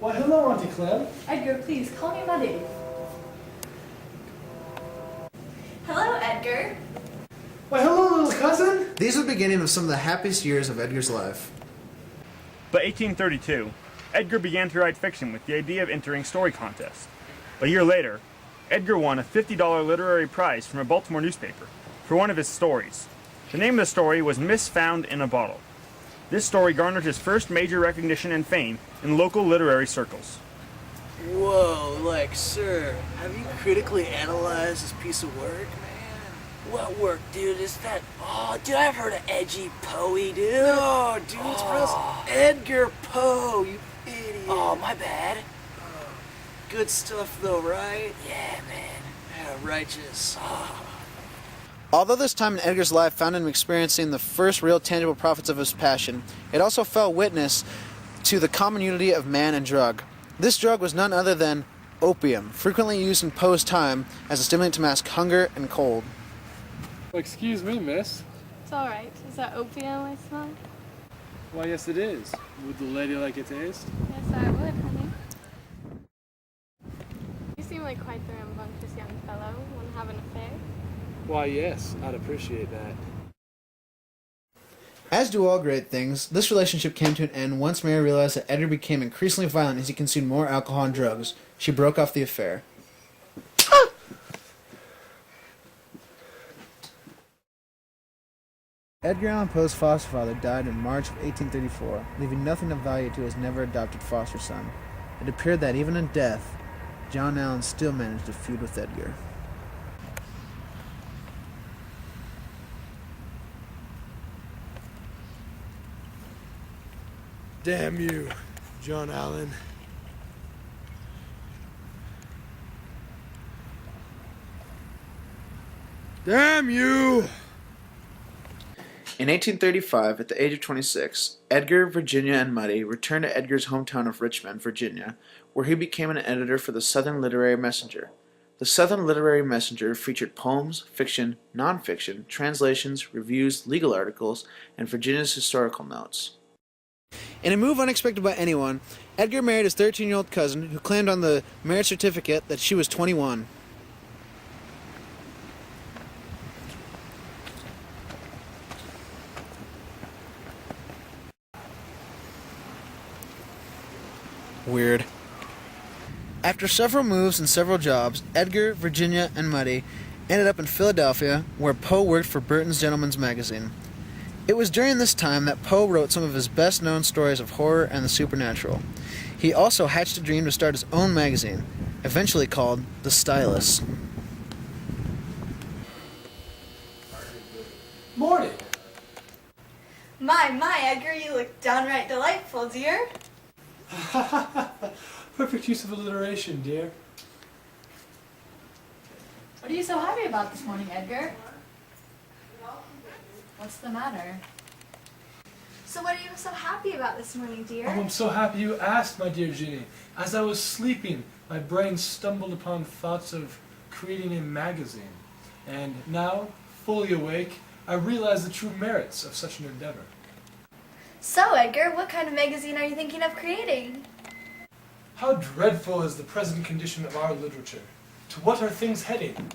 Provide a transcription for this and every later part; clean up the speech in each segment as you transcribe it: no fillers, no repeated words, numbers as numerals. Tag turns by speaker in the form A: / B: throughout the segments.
A: Why, hello, Auntie Clem.
B: Edgar, please, call me Muddy. Hello, Edgar.
A: Why, hello, little cousin.
C: These are the beginning of some of the happiest years of Edgar's life.
D: By 1832, Edgar began to write fiction with the idea of entering story contests. A year later, Edgar won a $50 literary prize from a Baltimore newspaper for one of his stories. The name of the story was Miss Found in a Bottle. This story garnered his first major recognition and fame in local literary circles.
E: Whoa, sir, have you critically analyzed this piece of work, man? What work, dude? Is that... Oh, dude, I've heard of edgy Poe-y, dude. No, dude, it's pronounced Edgar Poe, you idiot. Oh, my bad. Good stuff, though, right? Yeah, man. Yeah, righteous.
C: Although this time in Edgar's life found him experiencing the first real tangible profits of his passion, it also fell witness to the common unity of man and drug. This drug was none other than opium, frequently used in Poe's time as a stimulant to mask hunger and cold.
A: Excuse me, miss.
F: It's alright. Is that opium I smell?
A: Why, yes, it is. Would the lady like a taste?
F: Yes, I would, honey. You seem like quite the rambunctious young fellow. Want to have an affair?
A: Why, yes, I'd appreciate that.
C: As do all great things, this relationship came to an end once Mary realized that Edgar became increasingly violent as he consumed more alcohol and drugs. She broke off the affair. Edgar Allan Poe's foster father died in March of 1834, leaving nothing of value to his never-adopted foster son. It appeared that even in death, John Allan still managed to feud with Edgar.
G: Damn you, John Allan. Damn you!
C: In 1835, at the age of 26, Edgar, Virginia, and Muddy returned to Edgar's hometown of Richmond, Virginia, where he became an editor for the Southern Literary Messenger. The Southern Literary Messenger featured poems, fiction, nonfiction, translations, reviews, legal articles, and Virginia's historical notes. In a move unexpected by anyone, Edgar married his 13-year-old cousin, who claimed on the marriage certificate that she was 21. Weird. After several moves and several jobs, Edgar, Virginia, and Muddy ended up in Philadelphia, where Poe worked for Burton's Gentleman's Magazine. It was during this time that Poe wrote some of his best-known stories of horror and the supernatural. He also hatched a dream to start his own magazine, eventually called The Stylus.
A: Morning.
B: My, Edgar, you look downright delightful, dear.
A: Perfect use of alliteration, dear.
B: What are you so happy about this morning, Edgar? What's the matter?
F: So what are you so happy about this morning, dear?
A: Oh, I'm so happy you asked, my dear Ginny. As I was sleeping, my brain stumbled upon thoughts of creating a magazine. And now, fully awake, I realize the true merits of such an endeavor.
F: So, Edgar, what kind of magazine are you thinking of creating?
A: How dreadful is the present condition of our literature? To what are things heading?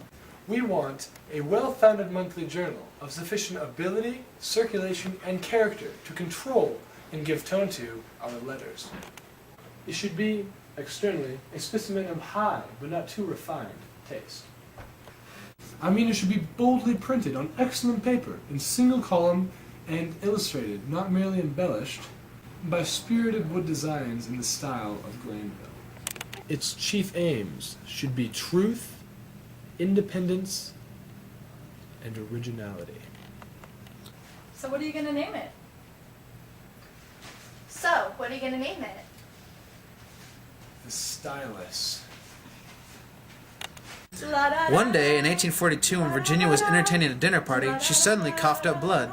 A: We want a well-founded monthly journal of sufficient ability, circulation, and character to control and give tone to our letters. It should be, externally, a specimen of high, but not too refined, taste. I mean, it should be boldly printed on excellent paper, in single column, and illustrated, not merely embellished, by spirited wood designs in the style of Glanville. Its chief aims should be truth, independence, and originality.
B: So what are you going to name it?
F: So, what are you going to name it?
A: The Stylus.
C: One day in 1842, when Virginia was entertaining a dinner party, she suddenly coughed up blood.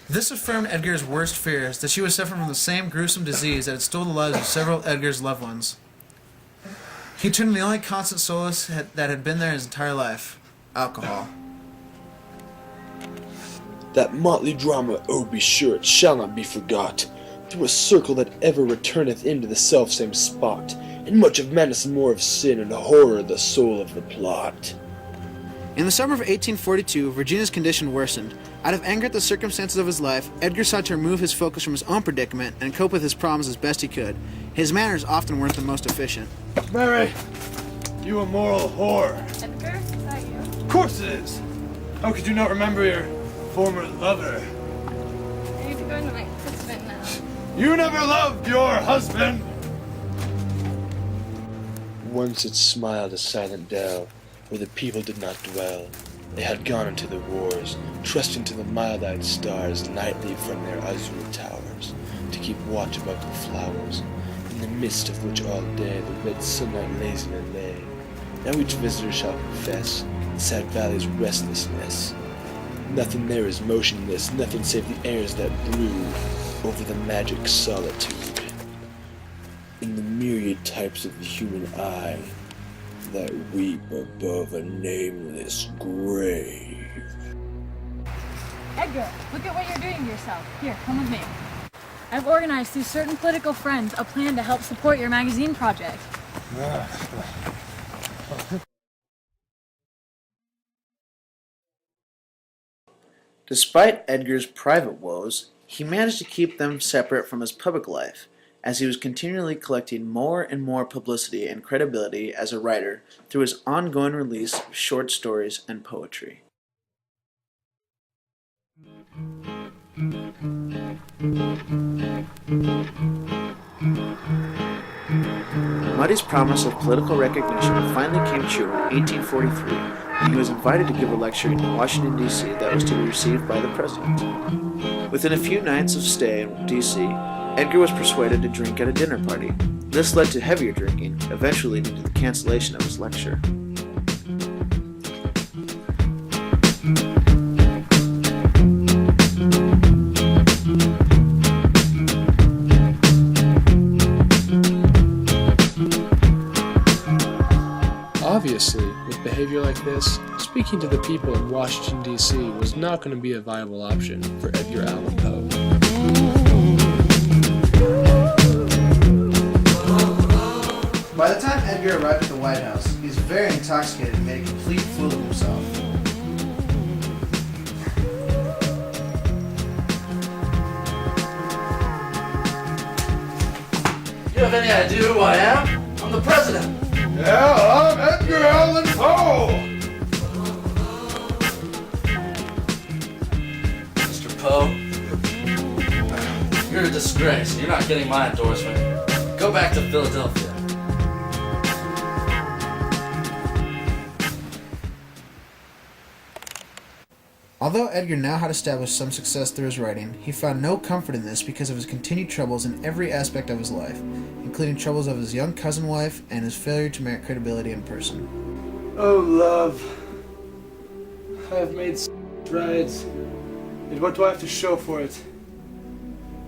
C: This affirmed Edgar's worst fears, that she was suffering from the same gruesome disease that had stolen the lives of several of Edgar's loved ones. He turned to the only constant solace that had been there his entire life: alcohol.
G: That motley drama, oh be sure it shall not be forgot, through a circle that ever returneth into the selfsame spot, and much of madness and more of sin and horror the soul of the plot.
C: In the summer of 1842, Virginia's condition worsened. Out of anger at the circumstances of his life, Edgar sought to remove his focus from his own predicament and cope with his problems as best he could. His manners often weren't the most efficient.
G: Mary, you immoral whore.
B: Edgar, is that you?
G: Of course it is. How could you not remember your former lover?
B: I need to go into my husband now.
G: You never loved your husband. Once it smiled a silent dell, where the people did not dwell. They had gone into the wars, trusting to the mild-eyed stars nightly from their azure towers, to keep watch above the flowers, in the midst of which all day the red sunlight lazily lay. Now each visitor shall confess the sad valley's restlessness. Nothing there is motionless, nothing save the airs that brood over the magic solitude. In the myriad types of the human eye that weep above a nameless grave.
B: Edgar, look at what you're doing to yourself. Here, come with me. I've organized through certain political friends a plan to help support your magazine project.
C: Despite Edgar's private woes, he managed to keep them separate from his public life, as he was continually collecting more and more publicity and credibility as a writer through his ongoing release of short stories and poetry. Muddy's promise of political recognition finally came true in 1843 when he was invited to give a lecture in Washington, D.C. that was to be received by the president. Within a few nights of stay in D.C., Edgar was persuaded to drink at a dinner party. This led to heavier drinking, eventually leading to the cancellation of his lecture.
A: Obviously, with behavior like this, speaking to the people in Washington, D.C. was not going to be a viable option for Edgar Allan Poe.
C: By the time Edgar arrived at the White House, he was very intoxicated and made a complete fool of himself.
E: You have any idea who I am? I'm the president.
G: Yeah, I'm Edgar Allan Poe.
E: Mr. Poe, you're a disgrace. You're not getting my endorsement. Go back to Philadelphia.
C: Although Edgar now had established some success through his writing, he found no comfort in this because of his continued troubles in every aspect of his life, including troubles of his young cousin wife and his failure to merit credibility in person.
A: Oh, love, I have made strides, and what do I have to show for it?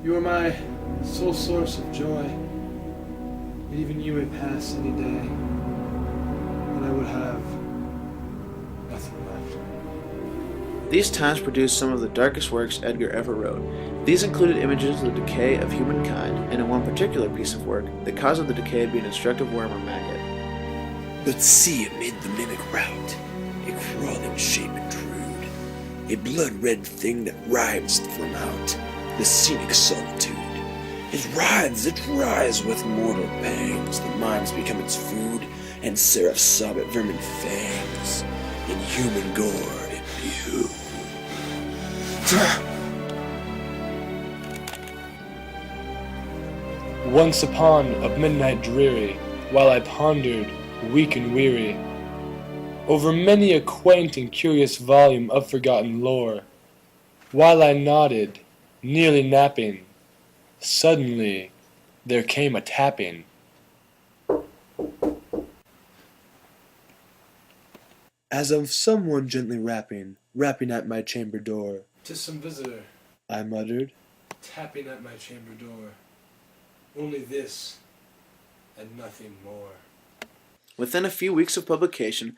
A: You are my sole source of joy, and even you may pass any day, and I would have nothing left.
C: These times produced some of the darkest works Edgar ever wrote. These included images of the decay of humankind, and in one particular piece of work, the cause of the decay being a destructive worm or maggot.
G: But see amid the mimic rout, a crawling shape intrude, a blood-red thing that writhes from out the scenic solitude. It writhes with mortal pangs, the mimes become its food, and seraphs sob at vermin fangs, in human gore it behoove.
A: Once upon a midnight dreary, while I pondered, weak and weary, over many a quaint and curious volume of forgotten lore, while I nodded, nearly napping, suddenly there came a tapping.
G: As of someone gently rapping at my chamber door.
A: 'Tis some visitor,
G: I muttered.
A: tapping at my chamber door. Only this, and nothing more.
C: Within a few weeks of publication,